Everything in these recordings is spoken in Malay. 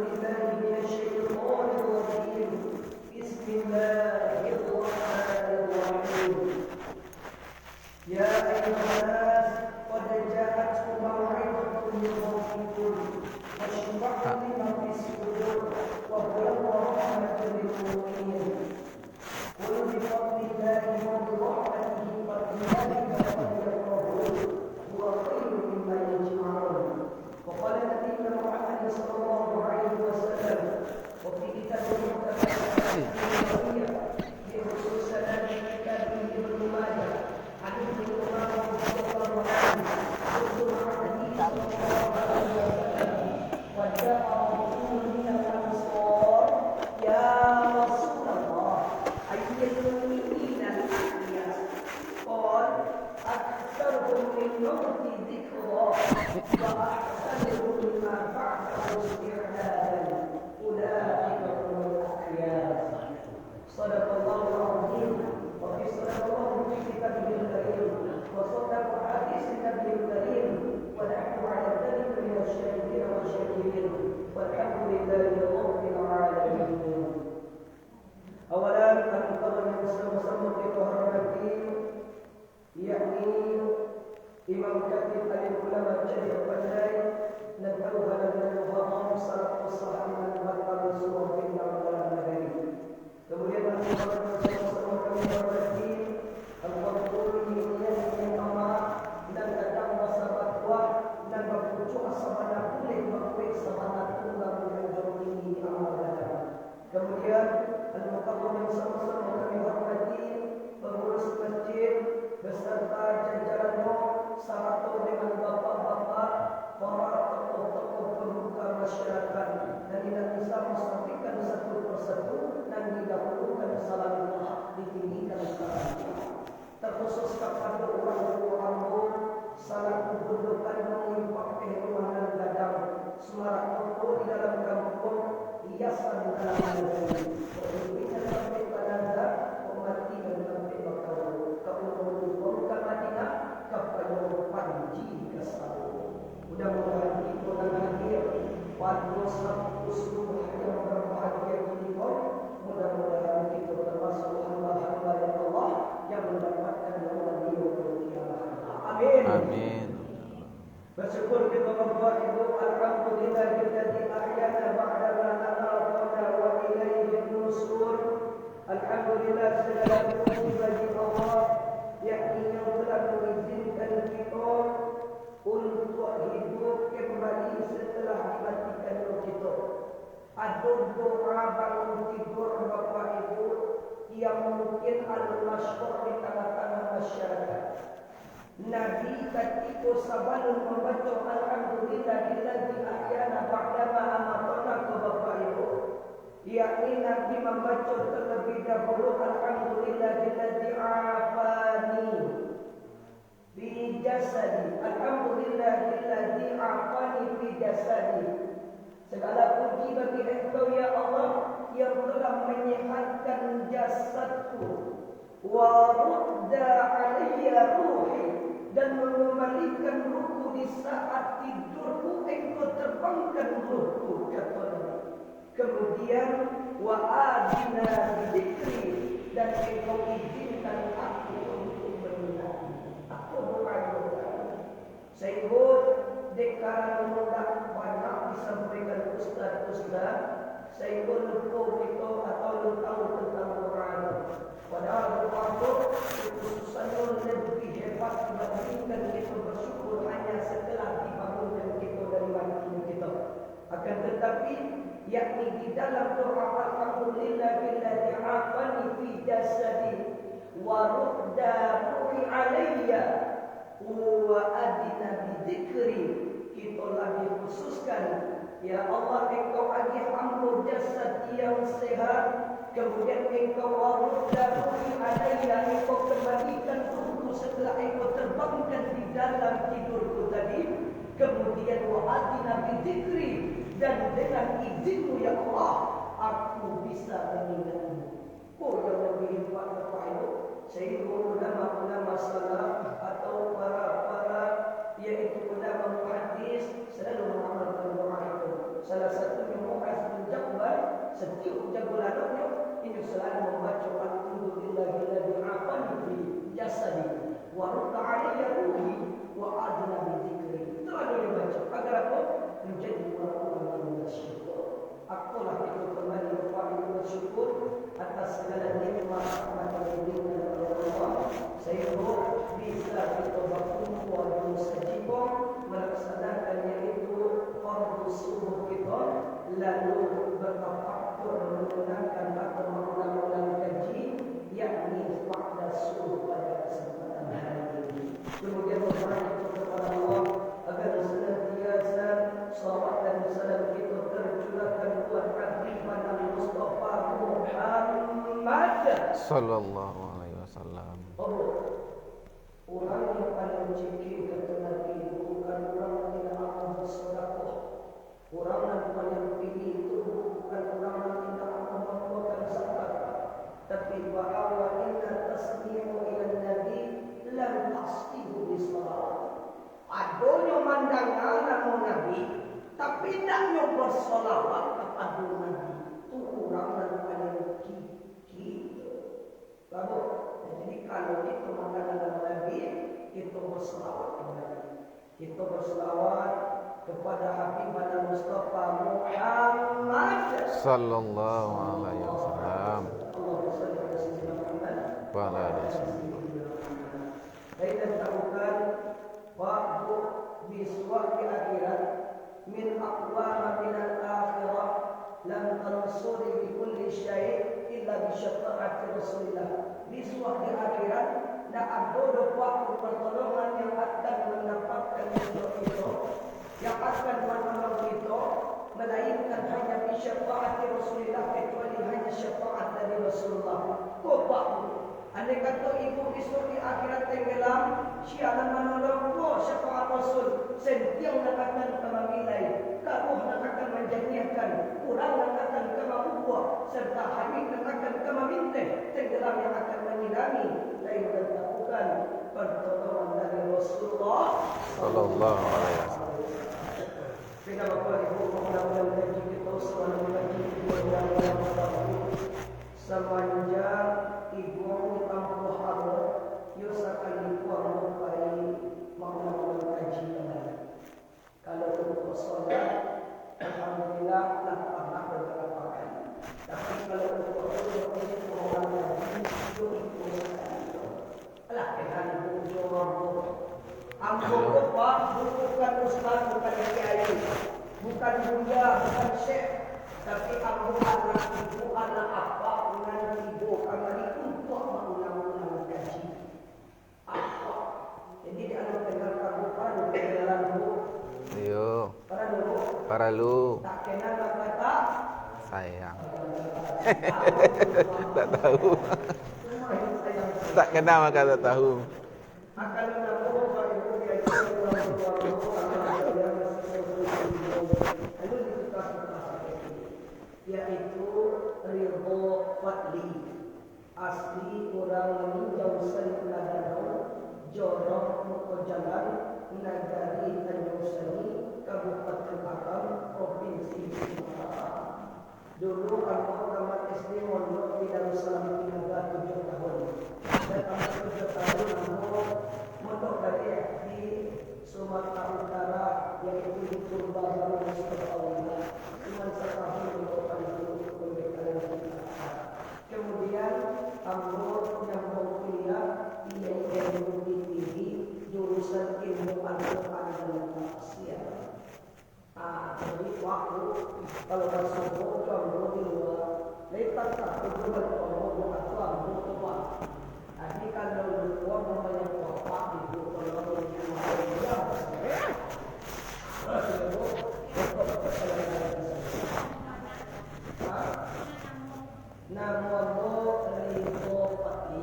بالله من الشيطان الرجيم. بسم الله الرحمن الرحيم. يا أيها الناس قد جاءتكم موعظة من ربكم وشفاء لما في الصدور وهدى ورحمة للمؤمنين. قل بفضل الله وبرحمته فبذلك فليفرحوا هو خير مما يجمعون. وقال نبينا محمد صلى الله عليه وسلم وفي كتاب المتفق بخصوص كتاب ابن ماجه عن ابن عمر رضي الله عنه يذكر الحديث صلى الله عليه وسلم وجاء رجل من الانصار يا رسول الله اي المؤمنين الاحياء قال اكثرهم للموت ذكرا واحسنهم ما بعده استعدادا اولئك هم الاحياء. صدق الله العظيم وفي صدق الله في كتابه الكريم وصدق حديث النبي الكريم ونحن على ذلك من الشاهدين والشاكرين والحمد لله رب العالمين. أولا المقرر bersama-sama kita hormati yakni Imam Khatib Al-Ulama Syekh Pandai dan Tuhan dan Muhammad sallallahu alaihi wasallam semua kita dalam negeri. Kemudian bersama-sama kami hormati Al-Qur'an yang amat dan kadang masabat kuat dan berpucuk asabana boleh berkuih sabana tunggal yang bertinggi amal. Kemudian Al-Muqarram yang sama-sama kami hormati pengurus masjid beserta jajarannya serta dengan bapa-bapa para tokoh-tokoh pembuka masyarakat dan tidak bisa menyampaikan satu persatu dan didahulukan salamullah ditinggikan salamullah terkhusus kepada orang-orang salam kedudukan melimpah kehidupan gadang suara tokoh di dalam kampung hiasan dalam negeri berbicara sampai pada umat dan sampai bakal keumuman ke Madinah kepada panji kesabu. Mudah-mudahan kita dan hadir pada satu subuh yang berbahagia ini. Mudah-mudahan kita termasuk hamba-hamba yang Allah yang mendapatkan nama Dia berkiamat. Amin. Amin. Bersyukur kita kepada Ibu Alhamdulillahilladzi ahyana ba'da ma amatana wa ilaihi nusur. Alhamdulillah segala puji bagi Allah yang telah mengizinkan kita untuk hidup kembali setelah dimatikan kita. Ada doa bangun tidur Bapak Ibu yang mungkin al-masyhur di tengah-tengah masyarakat. Nabi ketika sebelum membaca Alhamdulillahilladzi ahyana ba'da ma amatana ke Bapak Ibu, yakni Nabi membaca terlebih dahulu Alhamdulillahilladzi afani fi jasadi. Alhamdulillahilladzi afani fi jasadi. Segala puji bagi Engkau ya Allah yang telah menyehatkan jasadku wa rudda alayya ruhi dan mengembalikan ruhku di saat tidurku. Engkau terbangkan ruhku kata Nabi. Kemudian wa adina dzikri dan Engkau izinkan aku untuk mengenal. Aku doa-doa sehingga dekaran mudah banyak disampaikan ustaz-ustaz sehingga lupa kita atau lupa tentang Quran. Padahal waktu khususnya lebih hebat dibandingkan kita bersyukur hanya setelah dibangunkan kita dari mati kita. Akan tetapi yakni di dalam doa Alhamdulillahilladzi afani fi jasadi wa rudda ruhi alayya wa adina bi dzikri, kita lagi khususkan ya Allah Engkau adi hamba jasad yang sehat, kemudian Engkau warudda ruhi alayya, Engkau kembalikan ruhku setelah Engkau terbangkan di dalam tidurku tadi, kemudian wa adina bi dzikri dan dengan izinmu ya Allah aku bisa mengingatmu. Oh yang lebih hebat Bapak Ibu, sehingga ulama-ulama salaf atau para yaitu ulama muhaddis selalu mengamalkan doa itu. Salah satunya Muaz setiap jagoannya ini selalu membaca alhamdulillahi afani fi jasadi wa rudda alayya ruhi wa adna bi dzikri. Selalu dibaca agar apa? Menjadi orang-orang yang bersyukur. Akulah itu kembali kepada bersyukur atas segala nikmat yang diberikan oleh Allah, sehingga bisa kita berkumpul dan sejibah melaksanakannya itu fardu subuh kita, lalu bertafakkur menggunakan atau mengulang-ulang kaji, yakni pada subuh pada kesempatan hari ini. Kemudian berdoa kepada Allah agar senantiasa salawat dan salam kita tercurahkan buat Habibana Mustafa Muhammad sallallahu alaihi wasallam. Orang yang paling mencikir kata Nabi bukan orang yang tidak akan bersedekah. Orang yang paling pilih itu bukan orang yang tidak akan membuatkan zakat, tapi bahwa inna tasmi'u ila Nabi lam tasbihu bisalat. Adanya mandangan nama Nabi, tapi tidaknya bersolawat kepada Nabi. Itu orang yang paling kikir. Lalu, jadi kalau itu mandangan nama Nabi, kita bersolawat kepada Nabi. Kita bersolawat kepada Habibana Mustafa Muhammad sallallahu alaihi wasallam. Allahumma shalli ala sayyidina Muhammad Wa ala alihi wasallam. Kita tahukan bahwa biswa di akhirat min aqwama min al-akhirah lam tansuri bi kulli syai' illa bi syafaati Rasulillah. Biswa di akhirat dan ada waktu pertolongan yang akan mendapatkan itu, yang akan menolong kita, melainkan hanya bi syafaati Rasulillah, kecuali hanya syafaat dari Rasulullah. Kau andai kata ibu besok di akhirat tenggelam, siapa menolong kau syafaat Rasul, sentiang nak akan kemamilai, kamu nak akan menjadikan, kurang nak akan kemampuan, serta hamil nak akan kemaminta, tenggelam yang akan menyirami, lain dan lakukan pertolongan dari Rasulullah Sallallahu alaihi wasallam. Sehingga Bapak Ibu mengulang-ulang kaji kita selalu mengaji semanjang ibu tampuh Allah yusakan ibu melupai mengulang-ulang kaji kembali. Kalau untuk solat, alhamdulillah telah pernah beberapa kali. Tapi kalau untuk mengulang kaji itu sekali. Alah kenal ibu jorok. Ampun Pak, bukan ustaz, bukan kiai, bukan buya, bukan syekh, tapi ampun anak ibu, anak apa, dengan ibu kembali untuk mengulang-ulang kaji. Apa? Jadi di anak dengar kabupaten kenalan dulu. Ayo. Para dulu. Para lu. Tak kenal apa tak? Sayang. Tak tahu. Tak kenal maka tak tahu. Akan menabung ibu yang yaitu ridho fadli, asli orang meninjau sempurna danau jorok muka jalan nagari Tanjung Sari Kabupaten Akam Provinsi Sumatera. Dulu aku tamat SD mondok di Darussalam Tinaga 7 tahun. Dan tamat 7 tahun aku mondok dari di Sumatera Utara, yaitu di Purbabaru Mustafa. Cuma setahun untuk untuk pembekalan kita. Kemudian aku nyambung kuliah di IAIN tinggi jurusan ilmu Al-Quran dan tafsir. Jadi waktu kalau masuk contoh di luar, lepas tak berbuat contoh atau berbuat. Jadi kalau berbuat namanya bapak ibu kalau Namo Ridho Pati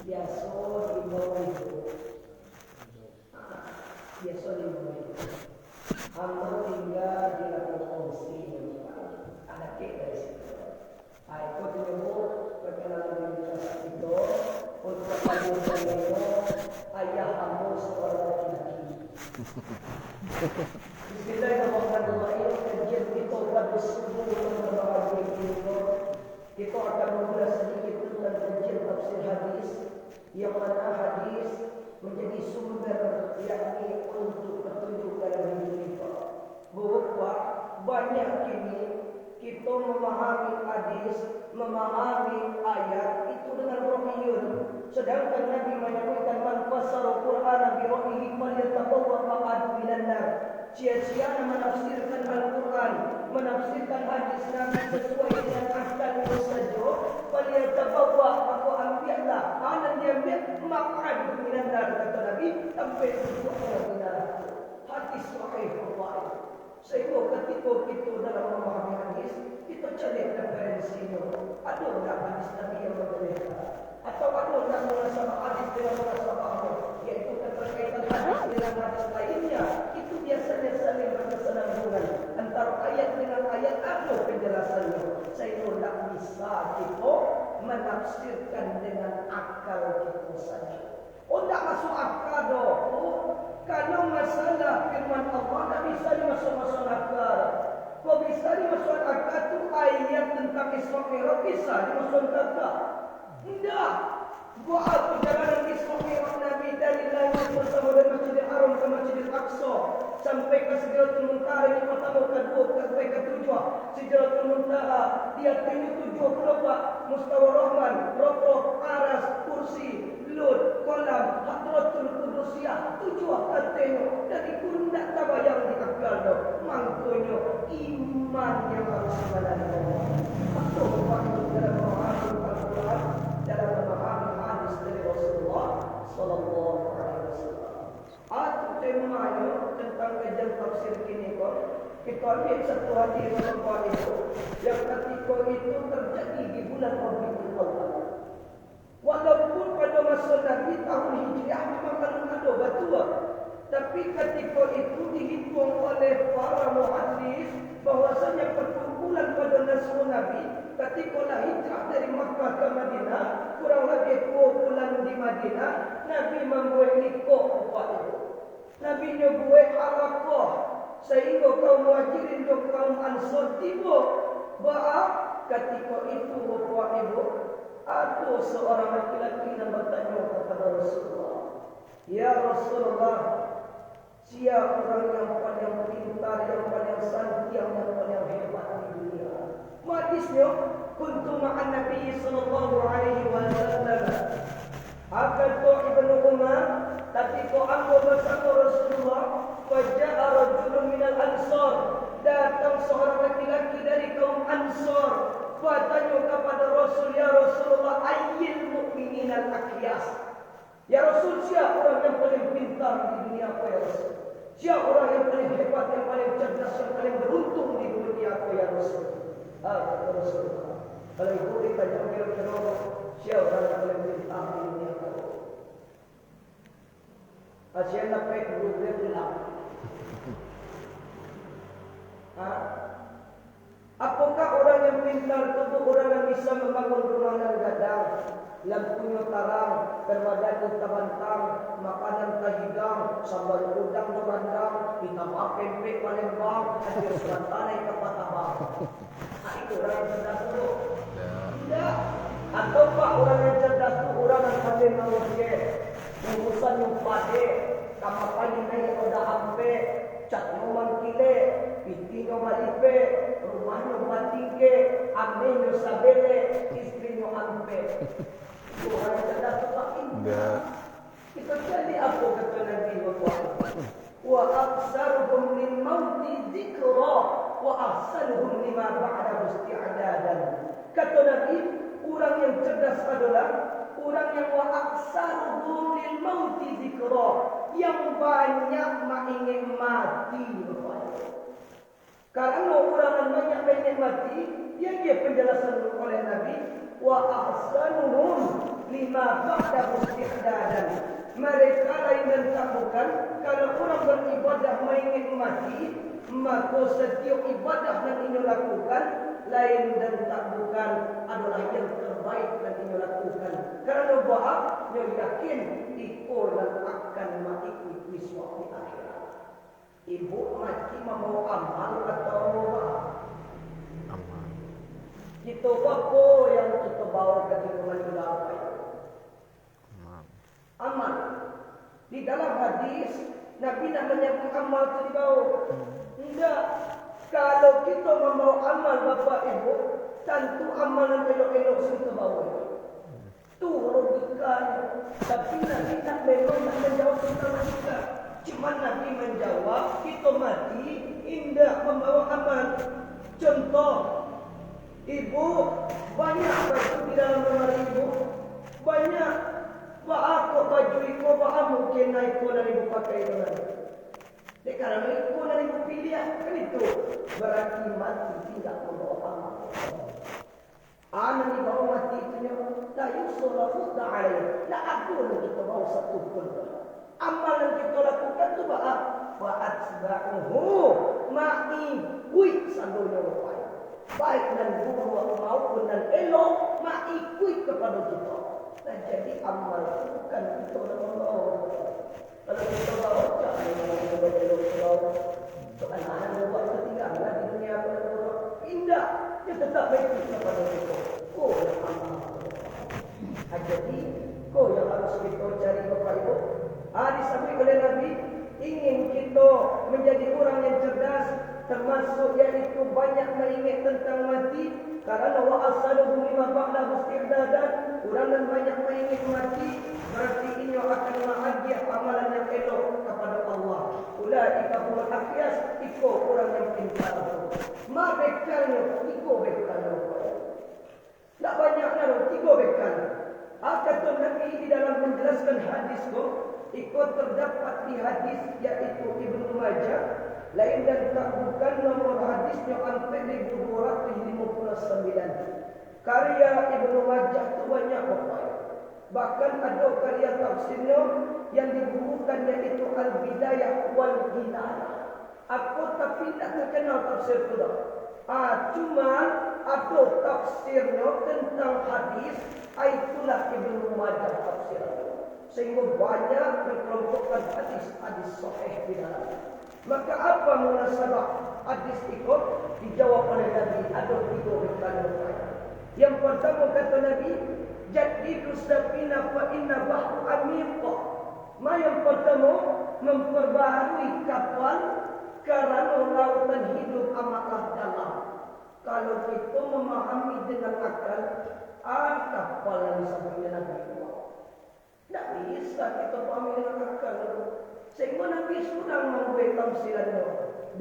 biasa di bawah itu. Biasa di bawah itu. Hamba tinggal di lapangan kongsi ada kek dari situ. Aku menyebut perkenalan kita itu untuk kamu ayah kamu seorang laki-laki. Bismillahirrahmanirrahim. Kajian kita pada subuh yang berbahagia ini Kita akan mengulas sedikit tentang kajian tafsir hadis, yang mana hadis menjadi sumber yakni untuk petunjuk dalam hidup kita. Bahwa banyak kini kita memahami hadis, memahami ayat itu dengan rohiyun. Sedangkan Nabi menyebutkan man fasara Qur'ana bi rohihi falyatabawwa maq'adahu minan nar. Sia-sia menafsirkan Al-Quran, menafsirkan hadis Nabi sesuai dengan akal saja. Falyatabawwa, maka ambillah, mana dia ambil maq'adahu minan nar, kata Nabi, sampai sesuatu minan. Hadis sahih Bukhari. Sehingga ketika kita dalam memahami hadis, kita cari referensinya. Ada tak hadis Nabi yang berbeza? Atau ada tak munasabah hadis dengan munasabah, iaitu keterkaitan hadis dengan hadis lainnya? Itu biasanya saling berkesinambungan antara ayat dengan ayat, ada penjelasannya. Sehingga tak bisa kita menafsirkan dengan akal kita saja. Oh, tak masuk akal dah. Kalau masalah firman Allah tak bisa dimasuk-masuk akal. Kau bisa dimasuk akal tu ayat tentang Isra Mi'raj bisa dimasuk akal. Tidak. Buat perjalanan Isra Mi'raj Nabi dari langit bersama dengan Masjidil Haram ke Masjidil Aqsa sampai ke Sidratul Muntaha, ini pertama, kedua, sampai ke tujuh. Sidratul Muntaha dia tinggi 74, Mustawa Rahman, Rokok, Aras, Kursi, Lut, Kolam, Hadratul Qudusiyah, tujuh katanya. Jadi pun tak tabayang di akal dah. Maknanya iman yang harus dibalani. Atau waktu dalam memahami Al-Quran, dalam memahami hadis dari Rasulullah sallallahu alaihi wasallam. Atau temanya tentang kajian tafsir kini kau, kita ambil satu hadis Rasulullah itu yang ketika itu terjadi di bulan Rabiul Awal. Walaupun pada masa Nabi tahun Hijriah memang ada batu, tapi ketika itu dihitung oleh para muhaddis bahwasanya perkumpulan pada Nasul Nabi ketika hijrah dari Makkah ke Madinah kurang lebih 2 bulan di Madinah, Nabi membuat nikah buat itu. Nabi membuat halaqah sehingga kaum Muhajirin dan kaum Ansar tiba. Baik ketika itu bapak ibu, ada seorang laki-laki yang bertanya kepada Rasulullah, "Ya Rasulullah, siapa orang yang paling pintar, yang paling santri, yang paling hebat di dunia?" Hadisnya, kuntu ma'an Nabi sallallahu alaihi wasallam. Akatu Ibnu Umar, ketika aku bersama Rasulullah, faja'a rajulun minal Ansar, datang seorang laki-laki dari kaum Ansar. Bertanya kepada Rasul, "Ya Rasulullah, ayyil mu'minin al-aqyas?" Ya Rasul, siapa orang yang paling pintar di dunia apa ya Rasul? Siapa orang yang paling hebat, yang paling cerdas, yang paling beruntung di dunia apa ya Rasul? Kata Rasulullah, kalau itu ditanya kira-kira siapa orang yang paling pintar di dunia apa? Asyik nak baik dulu dia bilang. Apakah orang yang pintar itu orang yang bisa membangun rumah dan gadang, lampunya terang, permadani terbantang, makanan terhidang, sambal udang berandang, ditambah pempek Palembang, hasil selantanai ke Patabang. Itu orang yang cerdas itu. Tidak. Ataukah orang yang cerdas itu orang yang pandai manusia, urusan yang pade, kamar pagi naik pada ampe, cat rumah kile, pitinya malipe, rumahnya batingke, amenya sabele, istrinya ampe. Orang yang cerdas itu tak indah. Kita jadi apa kata Nabi Muhammad? Wa aksaruhum lil mauti dzikra wa ahsanuhum lima ba'dahu isti'dadan. Kata Nabi, orang yang cerdas adalah orang yang wa aksaruhum lil mauti dzikra, yang banyak ingin mati. Karena orang yang banyak ingin mati, yang dia penjelasan oleh Nabi, wa ahsanuhum lima ba'dahu isti'dadan. Mereka lain dan tak bukan, kalau orang beribadah ingin mati, maka setiap ibadah yang ingin lakukan lain dan tak bukan adalah yang terbaik yang ingin lakukan. Karena bahwa yang yakin itu dan akan mati di suatu akhirat. Ibu mati mau amal atau amal? Kita apa hadis, Nabi nak menyebut amal itu di bawah. Tidak. Kalau kita membawa amal Bapak Ibu, tentu amalan elok-elok itu bawah. Itu logikanya. Tapi Nabi tak memang nak menjawab tentang kita. Cuma Nabi menjawab, kita mati, indah membawa amal. Contoh, ibu banyak baju di dalam lemari ibu. Banyak. Aku baju ibu, mungkin naik dan ibu pakai itu lagi. Karena ibu dan ibu pilih, kan itu. Berarti mati tidak membawa amal. Anak di bawah mati itu la yusulahu ta'ala. La aku kita bawa satu pun. Amal yang kita lakukan itu apa? Wa atsba'uhu ma'i kui sandonya upaya. Baik dan buruk maupun dan elok ma'i kui kepada kita. Nah, jadi amal itu bukan kita yang membawa. Kalau kita bawa jangan membawa. Anak-anak buat ketinggalan di dunia buruk. Indah. Dia tetap baik kepada kita. Kau yang amal. Jadi, kau yang harus kita cari Bapak Ibu. Disampaikan oleh Nabi, ingin kita menjadi orang yang cerdas, termasuk yaitu banyak mengingat tentang mati. Karena wa asaluhu lima ba'da istirdadan, orang yang banyak mengingat mati, berarti ini akan menghadiah amalan yang elok kepada Allah. Ulaika humul hafiyas, iko orang yang pintar. Ma bekalnya, iko bekalnya. Tak banyaknya, iko bekalnya. Kata Nabi di dalam menjelaskan hadis itu, ikut terdapat di hadis yaitu Ibnu Majah, lain dan tak bukan nomor hadisnya 4259. Karya Ibnu Majah itu banyak Bapak. Bahkan ada karya tafsirnya yang dibukukan yaitu Al-Bidayah wal Hidayah. Aku tapi tak terkenal tafsir itu. Cuma ada tafsirnya tentang hadis, itulah Ibnu Majah tafsirnya. Sehingga banyak berkelompokkan hadis-hadis sahih di dalamnya. Maka apa munasabah hadis itu? Dijawab oleh Nabi, ada 3 perkara. Yang pertama kata Nabi, jadidu safina fa inna bahru amiqa. Yang pertama, memperbaharui kapal kerana lautan hidup amatlah dalam. Kalau kita memahami dengan akal, kapal yang disampaikan Nabi itu. Tak bisa kita pahami dengan akal. Sehingga Nabi sudah membuat tafsirannya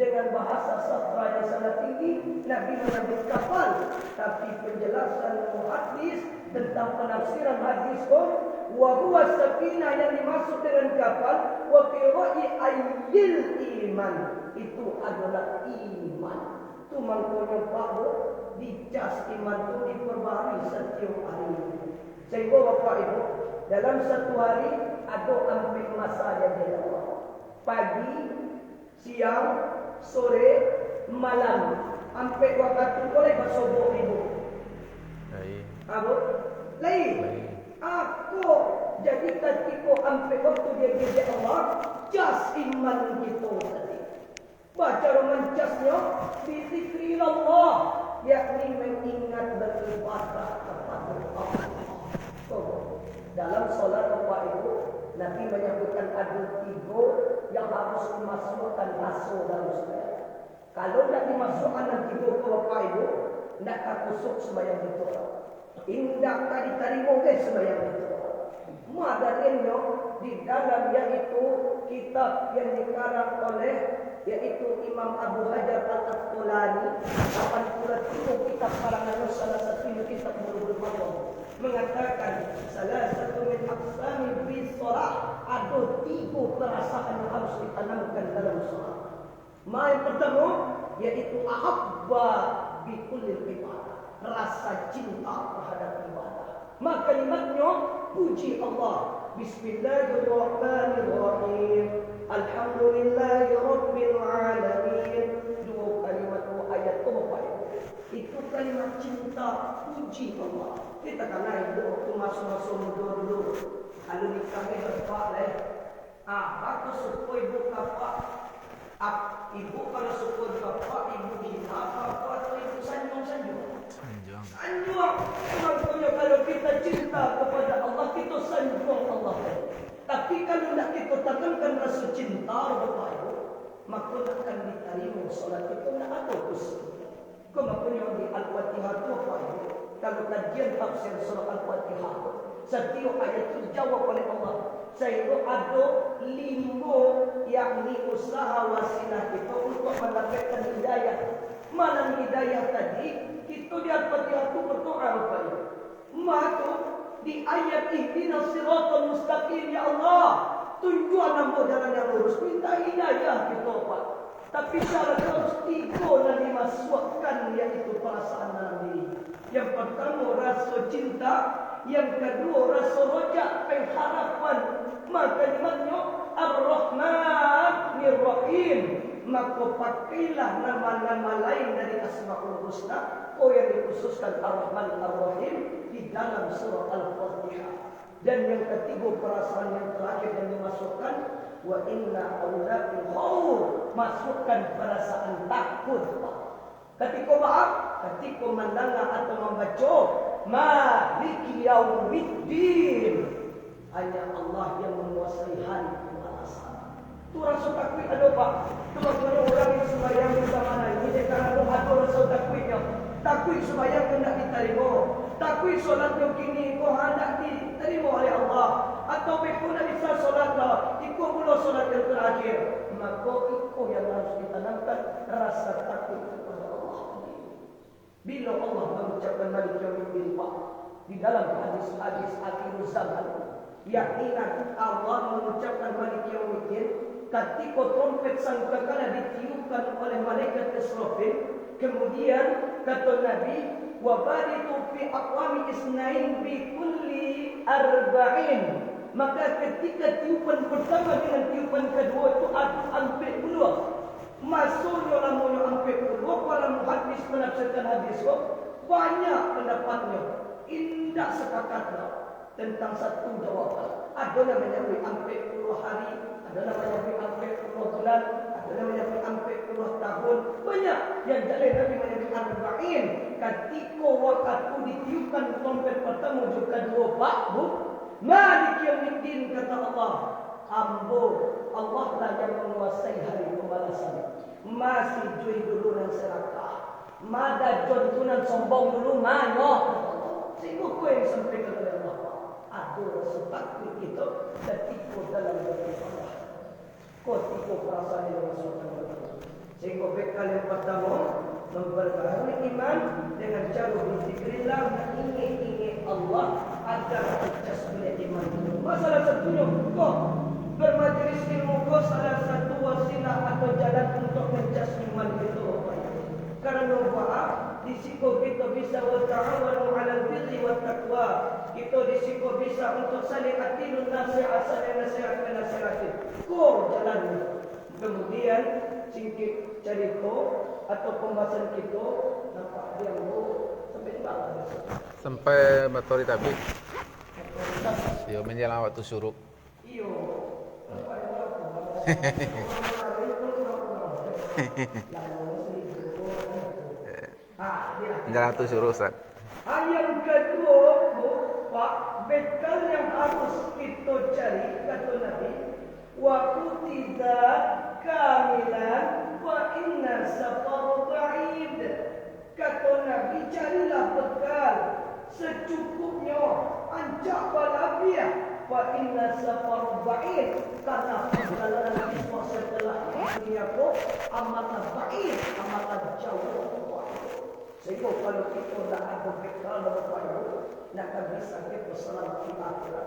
dengan bahasa sastra yang sangat tinggi. Nabi menyebut kapal, tapi penjelasan muhaddis tentang penafsiran hadis pun wa huwa safina yang dimaksud dengan kapal wa fi ra'i ayyil iman, itu adalah iman. Itu mangkonya bahawa dicas iman itu diperbaharui setiap hari. Sehingga Bapak Ibu, dalam satu hari ada hampir masa yang dilakukan. Pagi, siang, sore, malam. Hampir waktu boleh bersoboh ibu. Apa? Lain. Aku jadi ketika hampir waktu dia diajak Allah, jas iman kita tadi. Baca roman jasnya, bizikri Allah, yakni mengingat beribadah kepada Allah. Dalam solat Bapak Ibu, Nabi menyebutkan ada 3 yang harus dimasukkan rasul dalam solat. Kalau tidak dimasukkan dan 3 ke Bapak Ibu, tidak akan kusuk sembahyang itu. Indah tadi diterima ke sembahyang itu. Madalnya di dalam yaitu kitab yang dikarang oleh yaitu Imam Abu Hajar Al-Asqalani, 83 kitab karangan salah satu kitab Bulughul Maram, mengatakan salah satu min aqsami bis shalah, ada 3 perasaan yang harus ditanamkan dalam salat. Yang pertama yaitu ahabba bi kulli ibadah, rasa cinta terhadap ibadah. Maka kalimatnya puji Allah. Bismillahirrahmanirrahim. Alhamdulillahi rabbil alamin. 2 kalimat ayat itu kalimat cinta puji Allah. Kita kan naik waktu masuk-masuk muda dulu. Kalau nikah berpak leh. Aku suka ibu bapak. Ibu kalau suka bapak, ibu kita bapak atau ibu sanjung-sanjung. Sanjung. Makanya kalau kita cinta kepada Allah, kita sanjung Allah. Tapi kalau kalau nak kita tanamkan rasa cinta kepada maka akan diterima solat itu nak atau khusus. Kau maknanya di Al-Fatihah tu apa itu? Kalau kajian tafsir surah Al-Fatihah, setiap ayat itu jawab oleh Allah. Saya ada 5 yakni usaha wasilah kita untuk mendapatkan hidayah. Malam hidayah tadi kita di Al-Fatihah itu berdoa apa itu? Maka di ayat ihdinas siratal mustaqim, ya Allah, tunjuk nama jalan yang lurus. Minta hidayah kita Pak. Tapi syarat harus 3 dan dimasukkan, yaitu perasaan Nabi. Yang pertama rasa cinta, yang kedua rasa rojak, pengharapan. Maka kalimatnya Ar-Rahman Ar-Rahim. Maka pakailah nama-nama lain dari Asmaul Husna yang dikhususkan Ar-Rahman Ar-Rahim di dalam surah Al-Fatihah. Dan yang ketiga perasaan yang terakhir yang dimasukkan wa inna aulabil khauf, masukkan perasaan takut. Ketika maaf, ketika mendengar atau membaca Maliki Yaumiddin, hanya Allah yang menguasai hari pembalasan. Itu rasa takut ada Pak. Kalau orang yang sembahyang bersama ini dia kalau ada rasa takutnya. Takut sembahyang hendak diterima. Takut solatnya kini kau hendak diterima oleh Allah. Atau bekuna bisa solatlah, ikut pula solat yang terakhir. Maka itu yang harus ditanamkan rasa takut kepada Allah. Bila Allah mengucapkan Malik Yaumiddin Pak, di dalam hadis-hadis akhir zaman, yakni Allah mengucapkan Malik Yaumiddin ketika trompet sangkakala ditiupkan oleh malaikat Israfil. Kemudian kata Nabi, wa baritu fi aqwami isnain bi kulli arba'in. Maka ketika tiupan pertama dengan tiupan kedua itu hampir puluh. Masuknya lamanya hampir puluh. Para muhaddis menafsirkan hadis itu banyak pendapatnya. Indah sepakatlah tentang satu jawaban. Ada namanya hampir puluh hari, ada namanya hampir puluh bulan, ada namanya hampir puluh tahun. Banyak yang jadi Nabi menyebut arba'in. Ketika waktu ditiupkan trompet pertama juga kedua Pak Bu, Malik Yaumiddin, kata Allah, ambo Allah lah yang menguasai hari pembalasan. Masih jual dulu dan serakah, mada jontunan sombong dulu mana. Sehingga kau yang sampaikan oleh Allah, ada rasa takut kita ketika dalam beribadah. Kau tiga perasaan yang masukkan Allah. Sehingga bekal yang pertama memperbaharui iman dengan cara berzikrillah, mengingat Allah agar tercasnya iman. Masalah satunya kau bermajlis ilmu, kau salah satu wasilah atau jalan untuk mencas iman itu. Karena doa di situ kita bisa bertawawun 'alal birri wat taqwa. Kita di situ bisa untuk saling atilun nasihat, saling nasihat. Kau jalan. Kemudian singkit cerita atau pembahasan kita nampak dia sampai di bawah. Sampai matahari terbit. Dia menjelang waktu syuruk. Iyo. Menjelang waktu syuruk Ustaz. Yang kedua, Pak, bekal yang harus kita cari kata Nabi, wa kutiza kamilan wa inna safar ba'id. Kata Nabi, carilah bekal secukupnya, ancak balabiah, wa inna safar ba'id, karena perjalanan kita setelah dunia itu amatlah ba'id, amatlah jauh. Sehingga kalau kita tidak ada bekal dalam hidup, tidak akan bisa kita selamat di akhirat.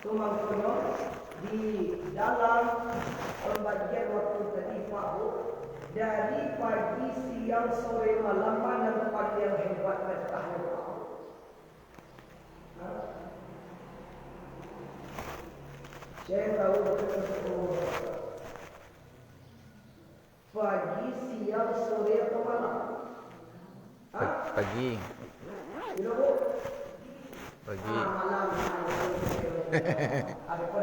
Itu maknanya di dalam pembagian waktu tadi Pak Bu, dari pagi, siang, sore, malam, mana tempat yang hebat bertahan Pak Bu? Saya tahu betul pagi, siang, sore atau malam? Pagi. Pagi. Malam. Ada Bu,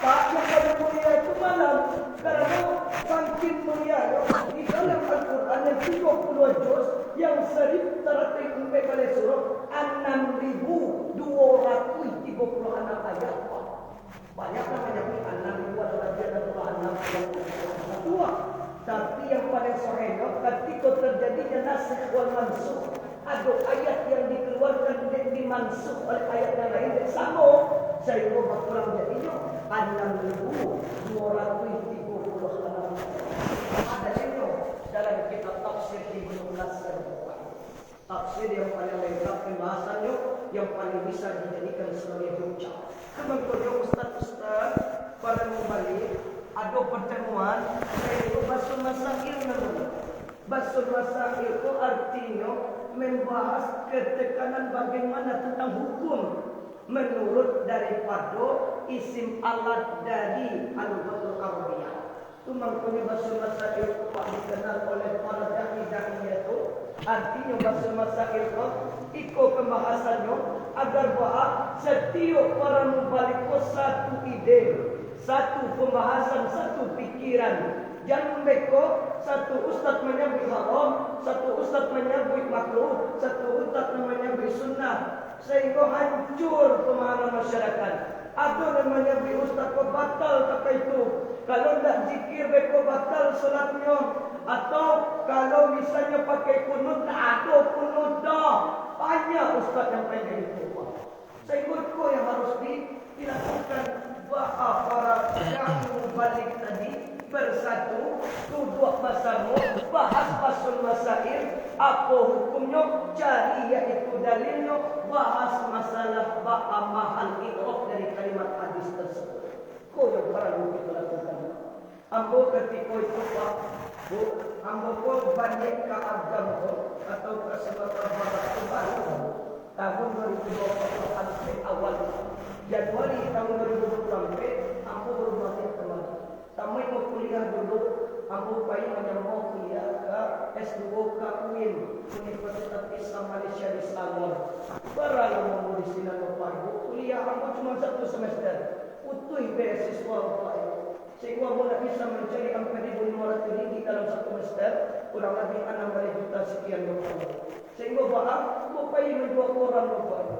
Pak yang mulia itu malam. Karena saking mulia di dalam Al-Quran yang 30 juz yang 1.300 surah 6.200 36 ayat. Banyak namanya 6 ribuan lagi ada 36 ayat. Dua. Tapi yang paling sahih ketika terjadinya nasikh wal mansukh, ada ayat yang dikeluarkan dan dimansukh oleh ayat yang lain dan sama. Sehingga berkurang jadinya 6.236. Ada itu dalam kitab tafsir Ibnu Katsir. Tafsir yang paling lengkap pembahasannya, yang paling bisa dijadikan sebagai hujjah. Kemudian ustaz-ustaz para mubalik ada pertemuan yaitu basul masail namanya. Basul masail itu artinya membahas ketekanan bagaimana tentang hukum menurut daripada isim alat dari al-lughatul arabiyah. Itu mengkuni basul masail itu dikenal oleh para dai-dai itu. Artinya basul masail itu pembahasannya agar bahwa setiap orang mubalik satu ide, satu pembahasan, satu pikiran. Jangan beko satu ustaz menyebut haram, satu ustaz menyebut makruh, satu ustaz menyebut sunnah, sehingga hancur pemahaman masyarakat. Ada namanya ustaz kau batal tak itu. Kalau tidak zikir beko batal solatnya. Atau kalau misalnya pakai kunut, tak ada kunut dah. Banyak ustaz yang pengen itu. Sehingga kau yang harus dilakukan para yang balik tadi bersatu, duduk bersama, bahas basul masail, apa hukumnya, cari iaitu dalilnya, bahas masalah mahal iqrab dari kalimat hadis tersebut. Kau yang perlu kita lakukan. Ambo ketika itu Pak, Bu, ambo pun balik ke agam atau ke sebagai barat baru tahun 2020 awal Januari tahun 2020 sampai ambo baru balik kembali. Kami mau kuliah dulu, ambo payah menyambung kuliah ke S2 ke UIN, Universitas Islam Malaysia di Selangor. Berlalu mau di sini Bapak Ibu, kuliah ambo cuma 1 semester. Utuh beasiswa Bapak Ibu. Sehingga boleh bisa mencari 4.200 ringgit dalam 1 semester, kurang lebih 6 juta sekian Bapak. Sehingga Bapak Ibu menjual orang Bapak Ibu.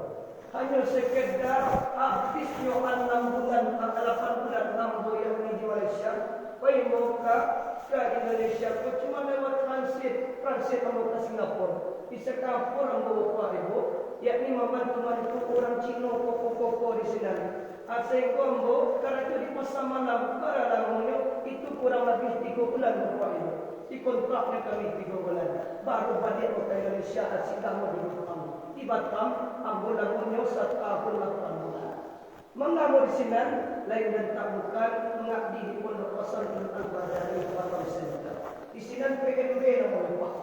Hanya sekedar habisnya 6 bulan, 8 bulan ambo yang di Malaysia, baik muka ke Indonesia, cuma lewat transit ambo ke Singapura. Di Singapura ambo Bapak Ibu, yakni membantu orang Cina koko-koko di sini. Sehingga ambo karena itu di masa malam lamanya itu kurang lebih 3 bulan Bapak Ibu. Di kontraknya kami 3 bulan. Baru balik ke Indonesia asyik ambo di Batam. Di Batam ambo lamanya 1 tahun 8 bulan. Mengambil di sini lain dan tak bukan mengabdi di Pondok Pesantren Al-Badari Batam Center. Di sini PNB namanya Pak,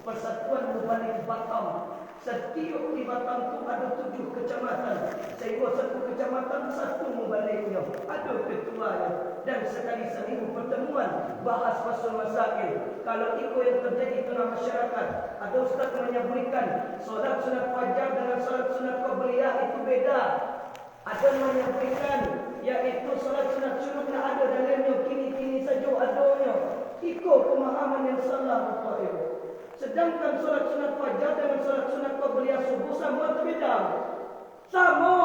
Persatuan Mubalik Batam. Setiap di Batam itu ada 7 kecamatan. Sehingga 1 kecamatan 1 mubaliknya, ada ketuanya. Dan sekali seminggu pertemuan bahas basul masail. Kalau itu yang terjadi di tengah masyarakat, ada ustaz menyebutkan solat sunat fajar dengan solat sunat qabliyah itu beda. Ada menyebutkan yaitu solat sunat sunatnya ada dalamnya, kini-kini saja adanya. Ikut pemahaman yang salah Bapak Ibu. Sedangkan solat sunat fajar dengan solat sunat qabliyah subuh sama atau beda? Sama,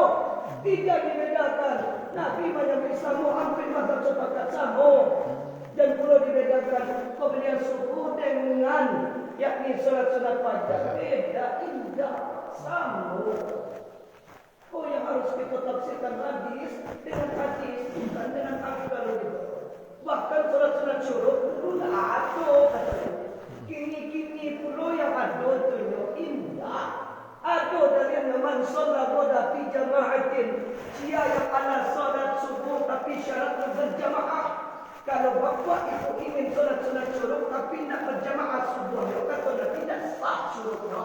tidak dibedakan. Nabi menyebut sama, hampir mazhab sepakat sama. Dan perlu dibedakan qabliyah subuh dengan yakni solat sunat fajar. Beda, indah, sama. Oh, yang harus kita tafsirkan hadis dengan hadis, bukan dengan akal. Bahkan solat sunat syuruk dulu ada katanya. Kini-kini pula yang ada tu indah. Ada dari yang man solat wada fi jama'atin. Dia yang ana solat subuh tapi syarat berjamaah. Kalau bapak itu ingin solat sunat syuruk tapi nak berjamaah subuh, kata tidak sah syuruknya.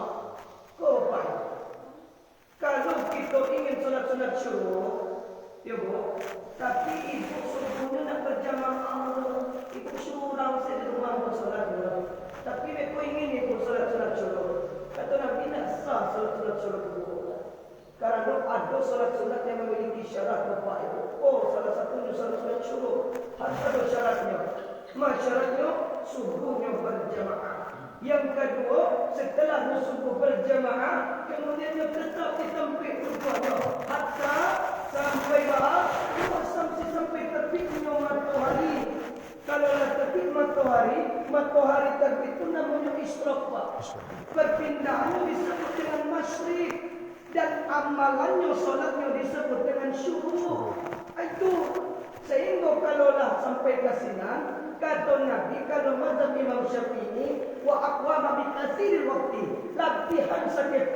Kau baik. Kalau kita ingin solat-solat syuruk, ya Bu, tapi ibu subuhnya nak berjamaah, ibu surau saya di rumah bersolat dulu. Tapi mereka ingin ibu solat-solat syuruk. Kata Nabi nak sah solat-solat syuruk ibu. Karena ada solat-solat yang memiliki syarat Bapak Ibu. Oh, salah satunya solat-solat syuruk. Harus ada syaratnya. Syaratnya subuhnya berjamaah. Yang kedua, setelah subuh berjamaah, kemudiannya tetap di tempat rupanya hatta sampailah sampai terbitnya matahari. Kalau terbit matahari terbit itu namanya isyraq, Pak. Perpindahannya disebut dengan masyrik dan amalannya, solatnya disebut dengan syuhur. Itu sehingga kalaulah sampai ke sinan, kata Nabi, kalau mazhab Imam Syafi'i wa aqwama bi katsiril waqti, latihan sakit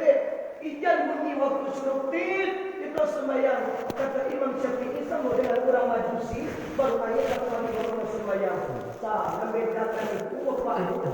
ijan bunyi waktu syurutin itu sembahyang. Kata Imam Syafi'i sama dengan orang Majusi, baru ayat kata orang sembahyang. Sah, membedakan itu apa itu?